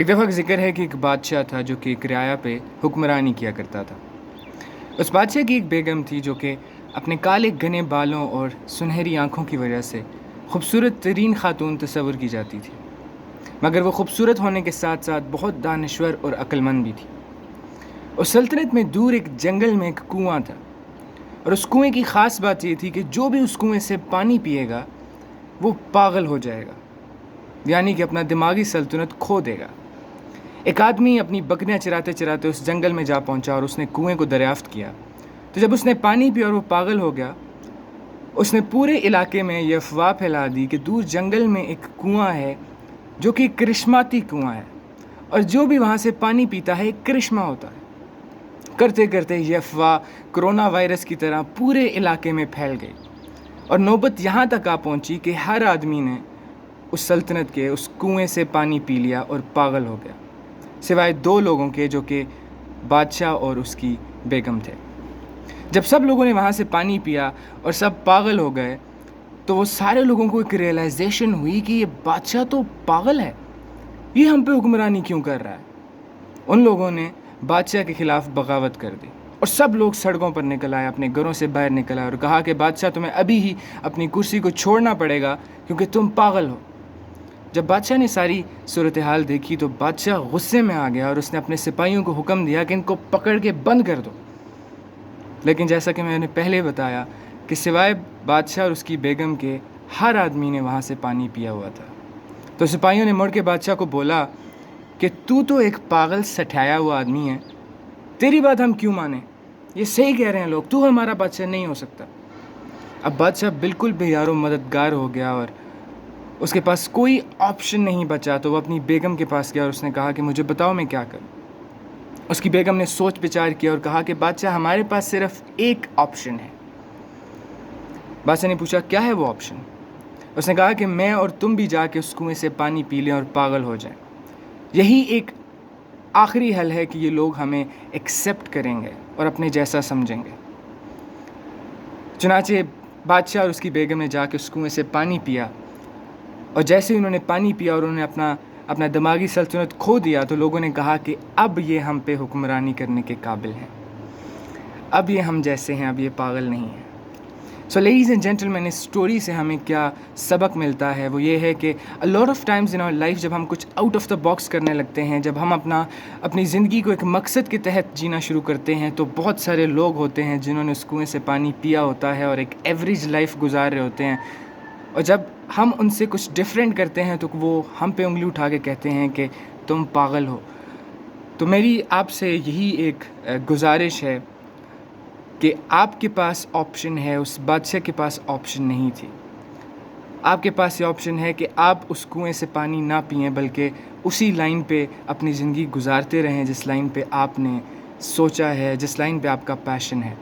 ایک دفعہ کا ذکر ہے کہ ایک بادشاہ تھا جو کہ ایک رعایا پہ حکمرانی کیا کرتا تھا۔ اس بادشاہ کی ایک بیگم تھی جو کہ اپنے کالے گھنے بالوں اور سنہری آنکھوں کی وجہ سے خوبصورت ترین خاتون تصور کی جاتی تھی، مگر وہ خوبصورت ہونے کے ساتھ ساتھ بہت دانشور اور عقل مند بھی تھی۔ اس سلطنت میں دور ایک جنگل میں ایک کنواں تھا، اور اس کنویں کی خاص بات یہ تھی کہ جو بھی اس کنویں سے پانی پیے گا وہ پاگل ہو جائے گا، یعنی کہ اپنا دماغی سلطنت کھو دے گا۔ ایک آدمی اپنی بکریاں چراتے چراتے اس جنگل میں جا پہنچا اور اس نے کنویں کو دریافت کیا، تو جب اس نے پانی پیا اور وہ پاگل ہو گیا، اس نے پورے علاقے میں یہ افواہ پھیلا دی کہ دور جنگل میں ایک کنواں ہے جو کہ ایک کرشماتی کنواں ہے، اور جو بھی وہاں سے پانی پیتا ہے ایک کرشمہ ہوتا ہے۔ کرتے کرتے یہ افواہ کرونا وائرس کی طرح پورے علاقے میں پھیل گئی، اور نوبت یہاں تک آ پہنچی کہ ہر آدمی نے اس سلطنت کے اس کنویں سے پانی پی لیا اور پاگل ہو گیا، سوائے دو لوگوں کے جو کہ بادشاہ اور اس کی بیگم تھے۔ جب سب لوگوں نے وہاں سے پانی پیا اور سب پاگل ہو گئے تو وہ سارے لوگوں کو ایک ریئلائزیشن ہوئی کہ یہ بادشاہ تو پاگل ہے، یہ ہم پہ حکمرانی کیوں کر رہا ہے۔ ان لوگوں نے بادشاہ کے خلاف بغاوت کر دی، اور سب لوگ سڑکوں پر نکل آئے، اپنے گھروں سے باہر نکل آئے اور کہا کہ بادشاہ تمہیں ابھی ہی اپنی کرسی کو چھوڑنا پڑے گا کیونکہ تم پاگل ہو۔ جب بادشاہ نے ساری صورتحال دیکھی تو بادشاہ غصے میں آ گیا اور اس نے اپنے سپاہیوں کو حکم دیا کہ ان کو پکڑ کے بند کر دو۔ لیکن جیسا کہ میں نے پہلے بتایا کہ سوائے بادشاہ اور اس کی بیگم کے ہر آدمی نے وہاں سے پانی پیا ہوا تھا۔ تو سپاہیوں نے مڑ کے بادشاہ کو بولا کہ تو ایک پاگل سٹھایا ہوا آدمی ہے، تیری بات ہم کیوں مانیں؟ یہ صحیح کہہ رہے ہیں لوگ، تو ہمارا بادشاہ نہیں ہو سکتا۔ اب بادشاہ بالکل بے یار و مددگار ہو گیا اور اس کے پاس کوئی آپشن نہیں بچا، تو وہ اپنی بیگم کے پاس گیا اور اس نے کہا کہ مجھے بتاؤ میں کیا کروں۔ اس کی بیگم نے سوچ بچار کیا اور کہا کہ بادشاہ ہمارے پاس صرف ایک آپشن ہے۔ بادشاہ نے پوچھا کیا ہے وہ آپشن؟ اس نے کہا کہ میں اور تم بھی جا کے اس کنویں سے پانی پی لیں اور پاگل ہو جائیں، یہی ایک آخری حل ہے کہ یہ لوگ ہمیں ایکسیپٹ کریں گے اور اپنے جیسا سمجھیں گے۔ چنانچہ بادشاہ اور اس کی بیگم نے جا کے اس کنویں سے پانی پیا، اور جیسے ہی انہوں نے پانی پیا اور انہوں نے اپنا دماغی سلطنت کھو دیا تو لوگوں نے کہا کہ اب یہ ہم پہ حکمرانی کرنے کے قابل ہیں، اب یہ ہم جیسے ہیں، اب یہ پاگل نہیں ہیں۔ سو لیڈیز اینڈ جینٹلمین، اس اسٹوری سے ہمیں کیا سبق ملتا ہے وہ یہ ہے کہ a lot of times in our life جب ہم کچھ آؤٹ آف دا باکس کرنے لگتے ہیں، جب ہم اپنی زندگی کو ایک مقصد کے تحت جینا شروع کرتے ہیں، تو بہت سارے لوگ ہوتے ہیں جنہوں نے اس کنویں سے پانی پیا ہوتا ہے اور ایک ایوریج لائف گزار رہے ہوتے ہیں، اور جب ہم ان سے کچھ ڈفرینٹ کرتے ہیں تو وہ ہم پہ انگلی اٹھا کے کہتے ہیں کہ تم پاگل ہو۔ تو میری آپ سے یہی ایک گزارش ہے کہ آپ کے پاس آپشن ہے، اس بادشاہ کے پاس آپشن نہیں تھی۔ آپ کے پاس یہ آپشن ہے کہ آپ اس کنویں سے پانی نہ پئیں، بلکہ اسی لائن پہ اپنی زندگی گزارتے رہیں جس لائن پہ آپ نے سوچا ہے، جس لائن پہ آپ کا پیشن ہے۔